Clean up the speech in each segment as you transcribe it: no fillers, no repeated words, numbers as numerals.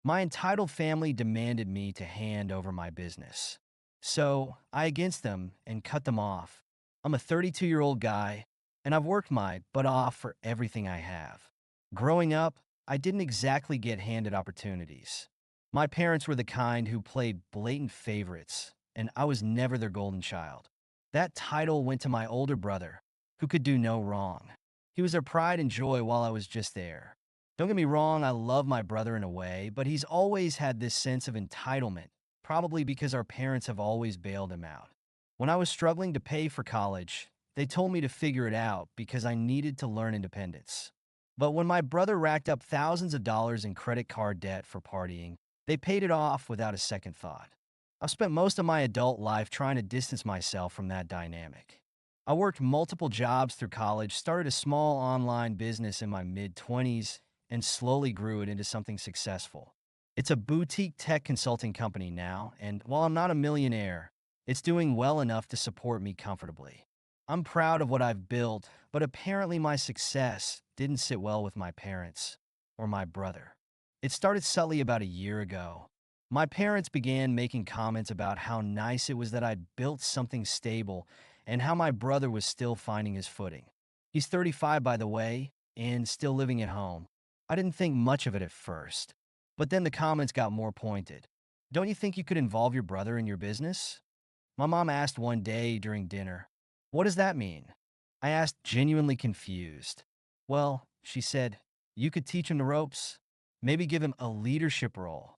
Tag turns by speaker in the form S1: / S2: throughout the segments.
S1: My entitled family demanded me to hand over my business. So I against them and cut them off. I'm a 32-year-old guy, and I've worked my butt off for everything I have. Growing up, I didn't exactly get handed opportunities. My parents were the kind who played blatant favorites, and I was never their golden child. That title went to my older brother, who could do no wrong. He was their pride and joy while I was just there. Don't get me wrong, I love my brother in a way, but he's always had this sense of entitlement, probably because our parents have always bailed him out. When I was struggling to pay for college, they told me to figure it out because I needed to learn independence. But when my brother racked up thousands of dollars in credit card debt for partying, they paid it off without a second thought. I've spent most of my adult life trying to distance myself from that dynamic. I worked multiple jobs through college, started a small online business in my mid-20s, and slowly grew it into something successful. It's a boutique tech consulting company now, and while I'm not a millionaire, it's doing well enough to support me comfortably. I'm proud of what I've built, but apparently my success didn't sit well with my parents or my brother. It started subtly about a year ago. My parents began making comments about how nice it was that I'd built something stable and how my brother was still finding his footing. He's 35, by the way, and still living at home. I didn't think much of it at first, but then the comments got more pointed. Don't you think you could involve your brother in your business? My mom asked one day during dinner. What does that mean? I asked, genuinely confused. Well, she said, you could teach him the ropes, maybe give him a leadership role.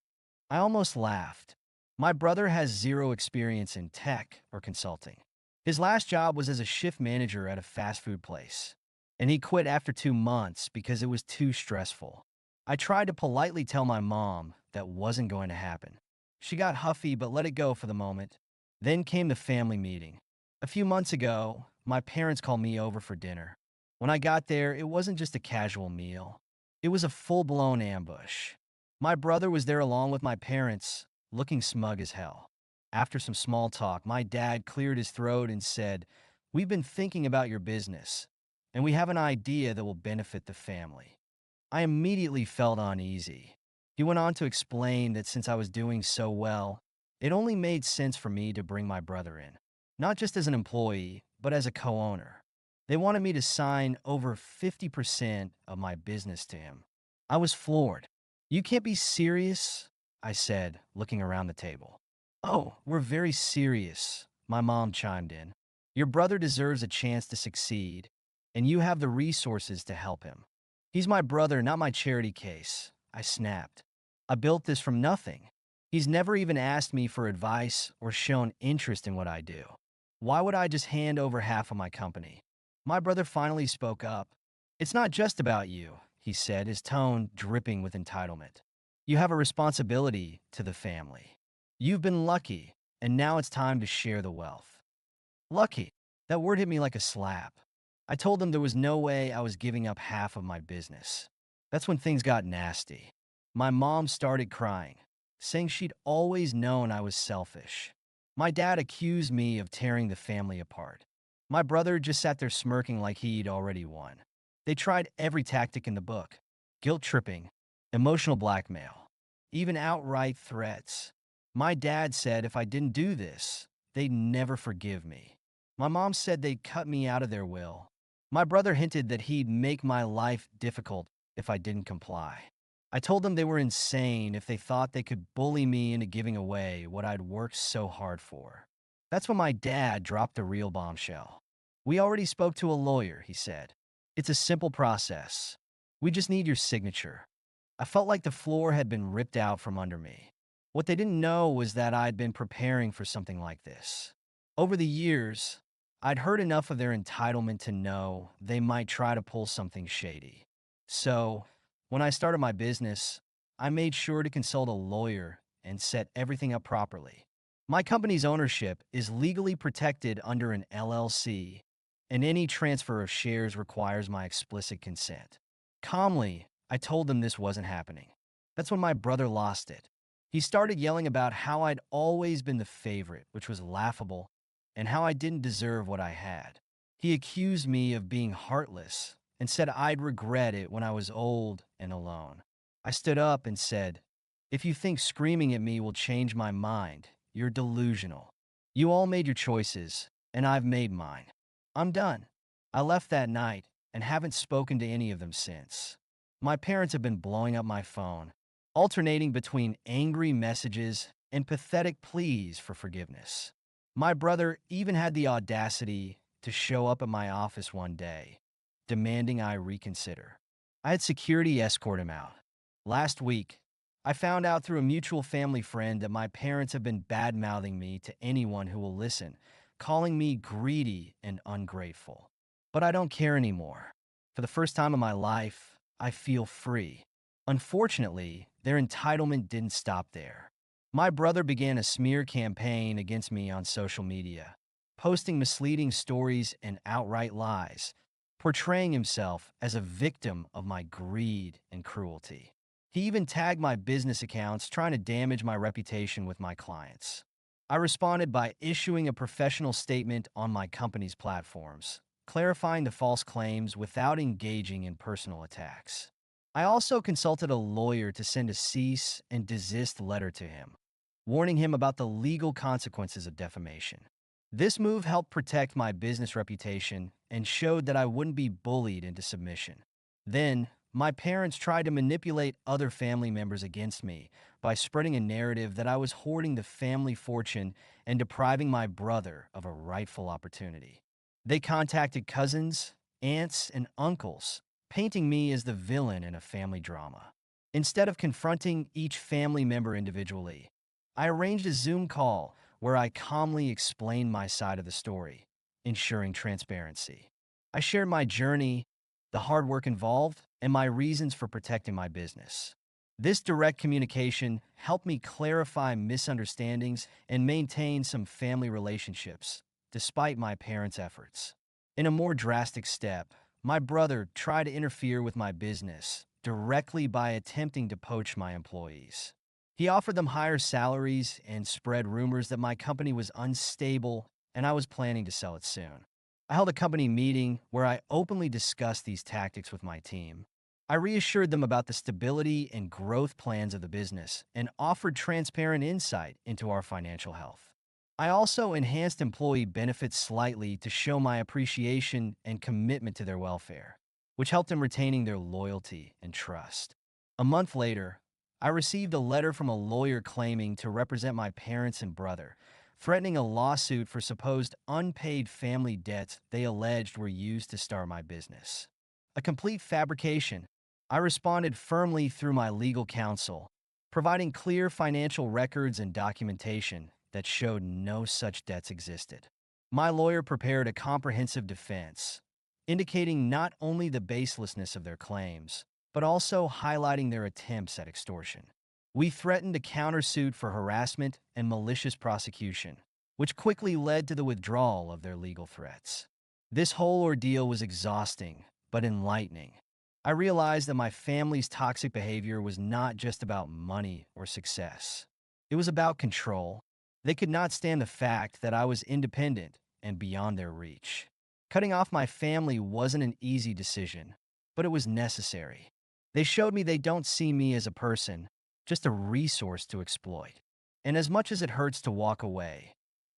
S1: I almost laughed. My brother has zero experience in tech or consulting. His last job was as a shift manager at a fast food place, and he quit after 2 months because it was too stressful. I tried to politely tell my mom that wasn't going to happen. She got huffy but let it go for the moment. Then came the family meeting. A few months ago, my parents called me over for dinner. When I got there, it wasn't just a casual meal. It was a full-blown ambush. My brother was there along with my parents, looking smug as hell. After some small talk, my dad cleared his throat and said, "We've been thinking about your business, and we have an idea that will benefit the family." I immediately felt uneasy. He went on to explain that since I was doing so well, it only made sense for me to bring my brother in, not just as an employee, but as a co-owner. They wanted me to sign over 50% of my business to him. I was floored. "You can't be serious," I said, looking around the table. "Oh, we're very serious," my mom chimed in. "Your brother deserves a chance to succeed, and you have the resources to help him." "He's my brother, not my charity case," I snapped. "I built this from nothing. He's never even asked me for advice or shown interest in what I do. Why would I just hand over half of my company?" My brother finally spoke up. "It's not just about you," he said, his tone dripping with entitlement. "You have a responsibility to the family. You've been lucky, and now it's time to share the wealth." Lucky. That word hit me like a slap. I told them there was no way I was giving up half of my business. That's when things got nasty. My mom started crying, saying she'd always known I was selfish. My dad accused me of tearing the family apart. My brother just sat there smirking like he'd already won. They tried every tactic in the book: guilt tripping, emotional blackmail, even outright threats. My dad said if I didn't do this, they'd never forgive me. My mom said they'd cut me out of their will. My brother hinted that he'd make my life difficult if I didn't comply. I told them they were insane if they thought they could bully me into giving away what I'd worked so hard for. That's when my dad dropped the real bombshell. "We already spoke to a lawyer," he said. "It's a simple process. We just need your signature." I felt like the floor had been ripped out from under me. What they didn't know was that I'd been preparing for something like this. Over the years, I'd heard enough of their entitlement to know they might try to pull something shady. So, when I started my business, I made sure to consult a lawyer and set everything up properly. My company's ownership is legally protected under an LLC, and any transfer of shares requires my explicit consent. Calmly, I told them this wasn't happening. That's when my brother lost it. He started yelling about how I'd always been the favorite, which was laughable, and how I didn't deserve what I had. He accused me of being heartless and said I'd regret it when I was old and alone. I stood up and said, If you think screaming at me will change my mind, you're delusional. You all made your choices, and I've made mine. I'm done. I left that night and haven't spoken to any of them since. My parents have been blowing up my phone, alternating between angry messages and pathetic pleas for forgiveness. My brother even had the audacity to show up at my office one day, demanding I reconsider. I had security escort him out. Last week, I found out through a mutual family friend that my parents have been bad-mouthing me to anyone who will listen, calling me greedy and ungrateful. But I don't care anymore. For the first time in my life, I feel free. Unfortunately, their entitlement didn't stop there. My brother began a smear campaign against me on social media, posting misleading stories and outright lies, portraying himself as a victim of my greed and cruelty. He even tagged my business accounts, trying to damage my reputation with my clients. I responded by issuing a professional statement on my company's platforms, clarifying the false claims without engaging in personal attacks. I also consulted a lawyer to send a cease and desist letter to him, warning him about the legal consequences of defamation. This move helped protect my business reputation and showed that I wouldn't be bullied into submission. Then, my parents tried to manipulate other family members against me by spreading a narrative that I was hoarding the family fortune and depriving my brother of a rightful opportunity. They contacted cousins, aunts, and uncles, painting me as the villain in a family drama. Instead of confronting each family member individually, I arranged a Zoom call where I calmly explained my side of the story, ensuring transparency. I shared my journey, the hard work involved, and my reasons for protecting my business. This direct communication helped me clarify misunderstandings and maintain some family relationships, despite my parents' efforts. In a more drastic step, my brother tried to interfere with my business directly by attempting to poach my employees. He offered them higher salaries and spread rumors that my company was unstable and I was planning to sell it soon. I held a company meeting where I openly discussed these tactics with my team. I reassured them about the stability and growth plans of the business and offered transparent insight into our financial health. I also enhanced employee benefits slightly to show my appreciation and commitment to their welfare, which helped in retaining their loyalty and trust. A month later, I received a letter from a lawyer claiming to represent my parents and brother, threatening a lawsuit for supposed unpaid family debts they alleged were used to start my business. A complete fabrication. I responded firmly through my legal counsel, providing clear financial records and documentation that showed no such debts existed. My lawyer prepared a comprehensive defense, indicating not only the baselessness of their claims, but also highlighting their attempts at extortion. We threatened a countersuit for harassment and malicious prosecution, which quickly led to the withdrawal of their legal threats. This whole ordeal was exhausting, but enlightening. I realized that my family's toxic behavior was not just about money or success. It was about control. They could not stand the fact that I was independent and beyond their reach. Cutting off my family wasn't an easy decision, but it was necessary. They showed me they don't see me as a person, just a resource to exploit. And as much as it hurts to walk away,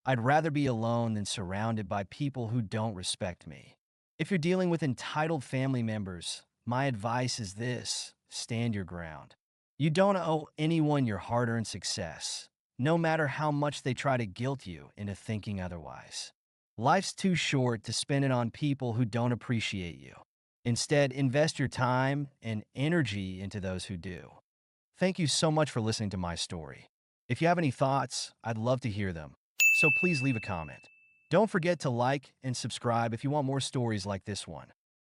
S1: I'd rather be alone than surrounded by people who don't respect me. If you're dealing with entitled family members, my advice is this: stand your ground. You don't owe anyone your hard-earned success, no matter how much they try to guilt you into thinking otherwise. Life's too short to spend it on people who don't appreciate you. Instead, invest your time and energy into those who do. Thank you so much for listening to my story. If you have any thoughts, I'd love to hear them, so please leave a comment. Don't forget to like and subscribe if you want more stories like this one.